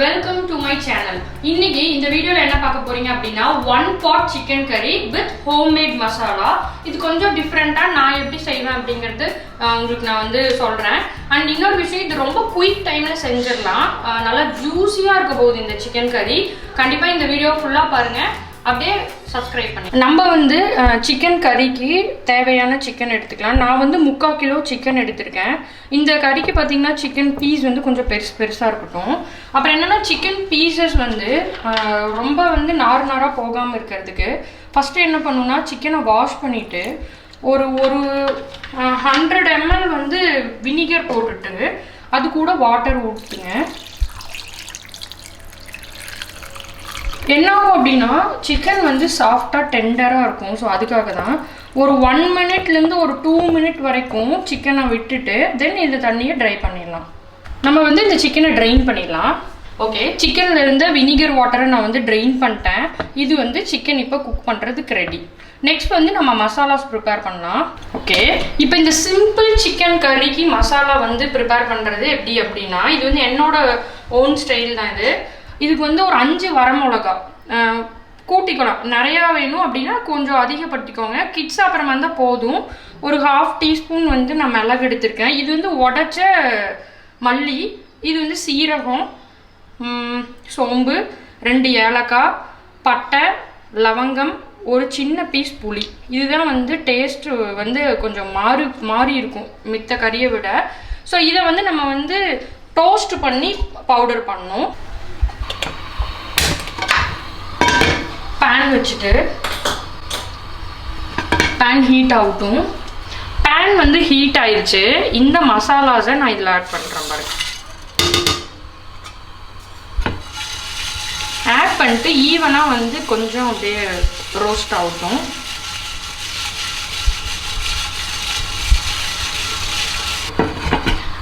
Welcome to my channel. இன்னைக்கு இந்த வீடியோல என்ன பார்க்க போறீங்க அப்படினா 1 pot chicken curry with homemade masala. இது கொஞ்சம் டிஃபரண்டா நான் எப்படி செய்வேன் அப்படிங்கிறது உங்களுக்கு நான் வந்து சொல்றேன். அண்ட் இன்னொரு விஷயம் இது ரொம்ப குயிக் டைம்ல செஞ்சிரலாம். நல்லா ஜூசியா இருக்க போகுது இந்த chicken curry. கண்டிப்பா இந்த வீடியோ ஃபுல்லா பாருங்க. அப்படியே சப்ஸ்கிரைப் பண்ணி நம்ம வந்து சிக்கன் கறிக்கு தேவையான சிக்கன் எடுத்துக்கலாம். நான் வந்து 3/4 கிலோ சிக்கன் எடுத்திருக்கேன். இந்த கறிக்கு பார்த்தீங்கன்னா சிக்கன் பீஸ் வந்து கொஞ்சம் பெருசாக இருக்கட்டும். அப்புறம் என்னென்னா சிக்கன் பீசஸ் வந்து ரொம்ப வந்து நாராக போகாமல் இருக்கிறதுக்கு ஃபஸ்ட்டு என்ன பண்ணுன்னா சிக்கனை வாஷ் பண்ணிவிட்டு ஒரு 100 ml வந்து வினிகர் போட்டுட்டு அது கூட வாட்டர் ஊற்றுங்க. என்ன ஆகும் அப்படின்னா சிக்கன் வந்து சாஃப்டாக டெண்டராக இருக்கும். ஸோ அதுக்காக தான் ஒரு 1 மினிட்லேருந்து ஒரு 2 மினிட் வரைக்கும் சிக்கனை விட்டுட்டு தென் இந்த தண்ணியை ட்ரை பண்ணிடலாம். நம்ம வந்து இந்த சிக்கனை ட்ரெயின் பண்ணிடலாம். ஓகே, சிக்கனில் இருந்த வினிகர் வாட்டரை நான் வந்து ட்ரெயின் பண்ணிட்டேன். இது வந்து சிக்கன் இப்போ குக் பண்ணுறதுக்கு ரெடி. நெக்ஸ்ட் வந்து நம்ம மசாலாஸ் ப்ரிப்பேர் பண்ணலாம். ஓகே, இப்போ இந்த சிம்பிள் சிக்கன் கறிக்கு மசாலா வந்து ப்ரிப்பேர் பண்ணுறது எப்படி அப்படின்னா இது வந்து என்னோட ஓன் ஸ்டைல் தான். இதுக்கு வந்து ஒரு 5 வரமிளகா கூட்டிக்கலாம். நிறையா வேணும் அப்படின்னா கொஞ்சம் அதிகப்படுத்திக்கோங்க. கிட்ஸ் அப்புறம் வந்தால் போதும். ஒரு 1/2 டீஸ்பூன் வந்து நான் மிளகு எடுத்திருக்கேன். இது வந்து உடச்ச மல்லி, இது வந்து சீரகம், சோம்பு, 2 ஏலக்காய், பட்டை, லவங்கம், ஒரு சின்ன பீஸ் புளி. இதுதான் வந்து டேஸ்ட்டு வந்து கொஞ்சம் மாறி இருக்கும் மித்த கறியை விட. ஸோ இதை வந்து நம்ம வந்து டோஸ்ட் பண்ணி பவுடர் பண்ணணும். பேன் வச்சுட்டு பேன் ஹீட் ஆகட்டும். பேன் வந்து ஹீட் ஆயிடுச்சு. இந்த மசாலாஸை நான் இதில் ஆட் பண்ணுறேன் பாருங்க. ஆட் பண்ணிட்டு ஈவனாக வந்து கொஞ்சம் அப்படியே ரோஸ்ட் ஆகட்டும்.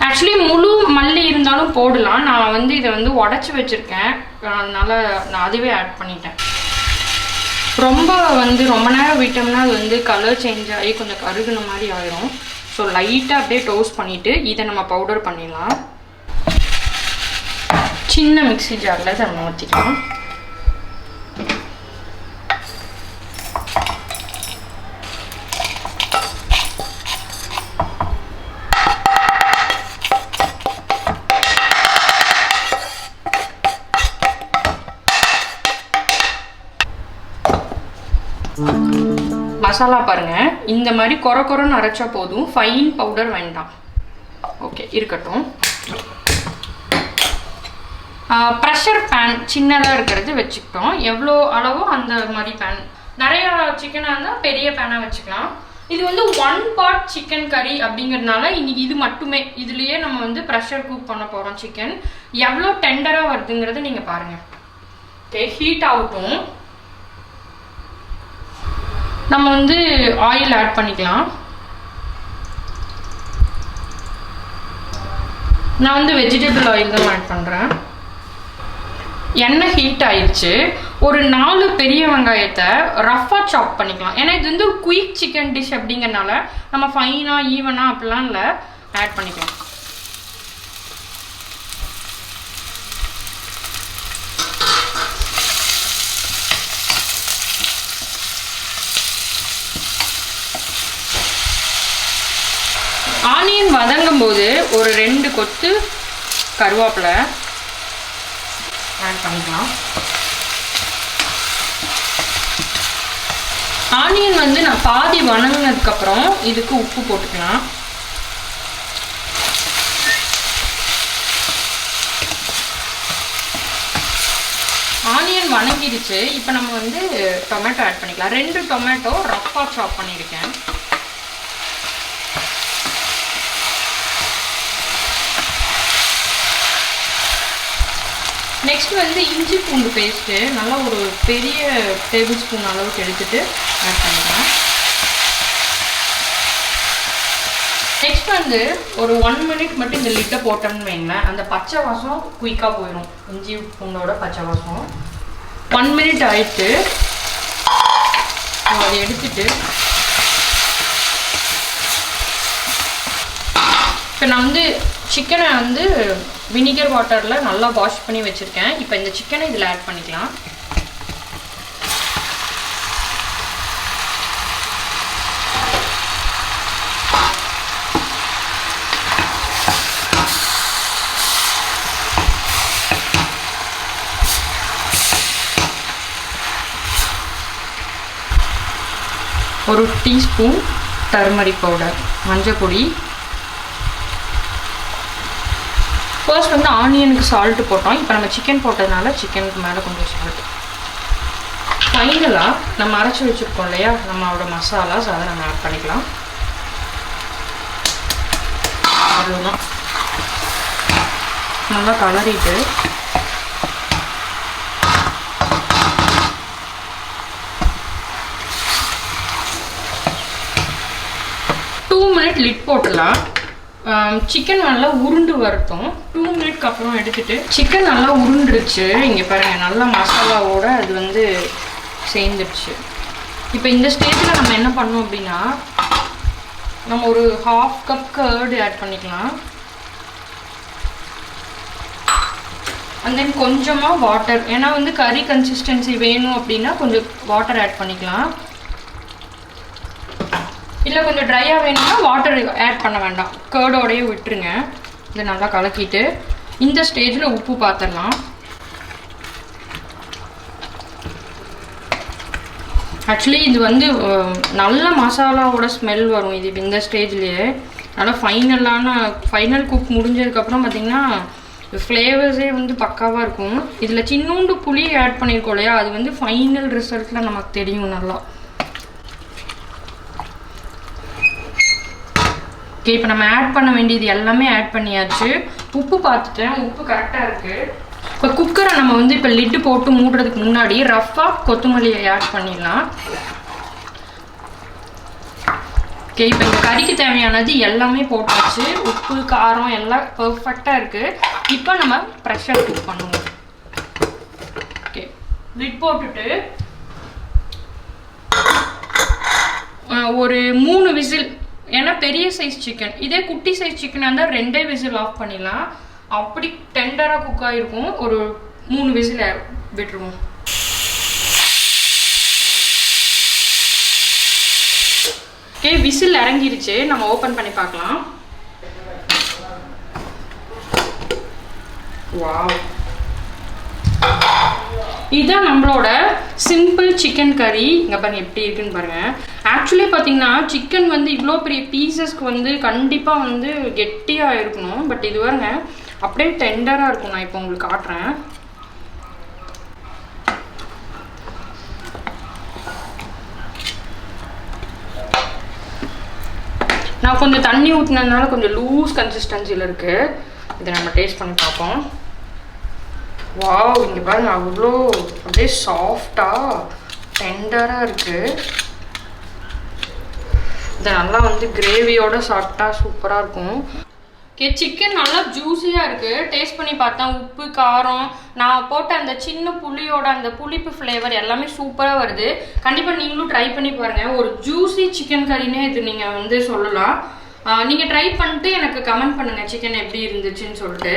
ஆக்சுவலி முழு மல்லி இருந்தாலும் போடலாம். நான் வந்து இதை வந்து உடச்சி வச்சுருக்கேன். அதனால நான் அதுவே ஆட் பண்ணிட்டேன். ரொம்ப நேரம் விட்டோம்னா அது வந்து கலர் சேஞ்ச் ஆகி கொஞ்சம் கருகுன மாதிரி ஆயிரும். ஸோ லைட்டாக அப்படியே டோஸ்ட் பண்ணிவிட்டு இதை நம்ம பவுடர் பண்ணிடலாம். சின்ன மிக்ஸி ஜாரில் இதை நம்ம ஊற்றிக்கலாம். மசாலா பாருங்க, இந்த மாதிரி கொரன்னு அரைச்சா போதும். ஃபைன் பவுடர் வேண்டாம். ஓகே, இருக்கட்டும். ப்ரெஷர் பேன் சின்னதாக இருக்கிறது வச்சுக்கிட்டோம். எவ்வளோ அளவோ அந்த மாதிரி பேன். நிறையா சிக்கனாக இருந்தால் பெரிய பேனாக வச்சுக்கலாம். இது வந்து 1 pot சிக்கன் கறி அப்படிங்கிறதுனால இன்னைக்கு இது மட்டுமே இதுலேயே நம்ம வந்து ப்ரெஷர் குக் பண்ண போகிறோம். சிக்கன் எவ்வளோ டெண்டராக வருதுங்கிறத நீங்கள் பாருங்கள். ஓகே, ஹீட் ஆகட்டும். நம்ம வந்து ஆயில் ஆட் பண்ணிக்கலாம். நான் வந்து வெஜிடபிள் ஆயில் தான் ஆட் பண்ணுறேன். எண்ணெய் ஹீட் ஆயிடுச்சு. ஒரு 4 பெரிய வெங்காயத்தை ரஃபாக சாப் பண்ணிக்கலாம். ஏன்னா இது வந்து குயிக் சிக்கன் டிஷ் அப்படிங்கிறனால நம்ம ஃபைனாக ஈவனாக அப்படிலாம் இல்லை, ஆட் பண்ணிக்கலாம். ஆனியன் வதங்கும் போது ஒரு 2 கொத்து கருவேப்பிலை ஆட் பண்ணிக்கலாம். ஆனியன் வந்து நான் பாதி வதங்கினதுக்கப்புறம் இதுக்கு உப்பு போட்டுக்கலாம். ஆனியன் வதங்கிடுச்சு. இப்போ நம்ம வந்து டொமேட்டோ ஆட் பண்ணிக்கலாம். 2 டொமேட்டோ ரஃப்பாக சாப் பண்ணியிருக்கேன். நெக்ஸ்ட் வந்து இஞ்சி பூண்டு பேஸ்ட்டு நல்லா ஒரு பெரிய டேபிள் ஸ்பூன் அளவுக்கு எடுத்துகிட்டு ஆட் பண்ணிக்கலாம். நெக்ஸ்ட் வந்து ஒரு 1 மினிட் மட்டும் இந்த லிட்டை போட்டோம்னு வைங்களேன், அந்த பச்சை வாசம் குயிக்காக போயிடும். இஞ்சி பூண்டோட பச்சை வாசம் 1 மினிட் ஆயிட்டு அதை எடுத்துட்டு இப்போ நான் வந்து சிக்கனை வந்து வினிகர் வாட்டரில் நல்லா வாஷ் பண்ணி வச்சுருக்கேன். இப்போ இந்த சிக்கனை இதில் ஆட் பண்ணிக்கலாம். ஒரு டீஸ்பூன் டர்மரிக் பவுடர், மஞ்சள் பொடி. ஃபர்ஸ்ட் வந்து ஆனியனுக்கு சால்ட்டு போட்டோம். இப்போ நம்ம சிக்கன் போட்டதுனால சிக்கனுக்கு மேலே கொஞ்சம் சால்ட்டு. ஃபைனலாக நம்ம அரைச்சி வச்சுருக்கோம் இல்லையா நம்மளோட மசாலாஸ், அதை நம்ம ஆட் பண்ணிக்கலாம். அவ்வளோதான். நல்லா கலரிட்டு லிட் போட்டுடலாம். சிக்கன் நல்லா உருண்டு வரட்டும். 2 மினிட்க்கு அப்புறம் எடுத்துட்டு சிக்கன் நல்லா உருண்டுருச்சு. இங்கே பாருங்கள், நல்லா மசாலாவோட அது வந்து சேர்ந்துடுச்சு. இப்போ இந்த ஸ்டேஜில் நம்ம என்ன பண்ணோம் அப்படின்னா நம்ம ஒரு 1/2 கப் கர்டு ஆட் பண்ணிக்கலாம். அண்ட் தென் கொஞ்சமாக வாட்டர், ஏன்னா வந்து கறி கன்சிஸ்டன்சி வேணும் அப்படின்னா கொஞ்சம் வாட்டர் ஆட் பண்ணிக்கலாம். இல்லை கொஞ்சம் ட்ரையாக வேணும்னா வாட்டர் ஆட் பண்ண வேண்டாம், கர்டோடையே விட்டுருங்க. இதை நல்லா கலக்கிட்டு இந்த ஸ்டேஜில் உப்பு பார்த்துடலாம். ஆக்சுவலி இது வந்து நல்ல மசாலாவோட ஸ்மெல் வரும் இது இந்த ஸ்டேஜ்லேயே. நல்லா ஃபைனல் குக் முடிஞ்சதுக்கப்புறம் பார்த்திங்கன்னா ஃப்ளேவர்ஸே வந்து பக்காவாக இருக்கும். இதில் சின்னூண்டு புளி ஆட் பண்ணியிருக்கோம் இல்லையா, அது வந்து ஃபைனல் ரிசல்ட்டில் நமக்கு தெரியும் நல்லா. ஓகே, இப்போ நம்ம ஆட் பண்ண வேண்டியது எல்லாமே ஆட் பண்ணியாச்சு. உப்பு பார்த்துட்டேன், உப்பு கரெக்டாக இருக்குது. இப்போ குக்கரை நம்ம வந்து இப்போ லிட்டு போட்டு மூடுறதுக்கு முன்னாடி ரஃப்பாக கொத்தமல்லியை ஆட் பண்ணிடலாம். ஓகே, இப்போ இந்த கறிக்கு தேவையானது எல்லாமே போட்டாச்சு. உப்பு காரம் எல்லாம் பர்ஃபெக்டாக இருக்குது. இப்போ நம்ம ப்ரெஷர் குக் பண்ணுவோம். ஓகே, லிட் போட்டுட்டு ஒரு 3 விசில், ஏன்னா பெரிய சைஸ் சிக்கன், இதே குட்டி சைஸ் சிக்கனாக இருந்தால் 2 விசில் ஆஃப் பண்ணிடலாம். அப்படி டெண்டராக குக் ஆகிருக்கும். ஒரு 3 விசில் விட்டுருவோம். ஓகே, விசில் இறங்கிருச்சு. நம்ம ஓப்பன் பண்ணி பார்க்கலாம். வாவ், இதுதான் நம்மளோட சிம்பிள் சிக்கன் கறி. இங்கே பாருங்க எப்படி இருக்குன்னு பாருங்க. ஆக்சுவலி பார்த்தீங்கன்னா சிக்கன் வந்து இவ்வளோ பெரிய பீசஸ்க்கு வந்து கண்டிப்பாக வந்து கெட்டியாக இருக்கணும். பட் இது பாருங்க அப்படியே டெண்டராக இருக்கும். நான் இப்போ உங்களுக்கு காட்டுறேன். நான் கொஞ்சம் தண்ணி ஊற்றினதுனால கொஞ்சம் லூஸ் கன்சிஸ்டன்சியில் இருக்குது. இதை நம்ம டேஸ்ட் பண்ணி பார்ப்போம். வாவ், இங்கே பாருங்க அவ்வளோ அப்படியே சாஃப்டாக டெண்டராக இருக்குது. இதை நல்லா வந்து கிரேவியோட சாப்பிட்டா சூப்பராக இருக்கும். ஓகே, சிக்கன் நல்லா ஜூஸியாக இருக்குது. டேஸ்ட் பண்ணி பார்த்தா உப்பு காரம் நான் போட்ட அந்த சின்ன புளியோட அந்த புளிப்பு ஃப்ளேவர் எல்லாமே சூப்பராக வருது. கண்டிப்பாக நீங்களும் ட்ரை பண்ணி பாருங்கள். ஒரு ஜூஸி சிக்கன் கறினே இது நீங்கள் வந்து சொல்லலாம். நீங்கள் ட்ரை பண்ணிட்டு எனக்கு கமெண்ட் பண்ணுங்கள் சிக்கன் எப்படி இருந்துச்சுன்னு சொல்லிட்டு.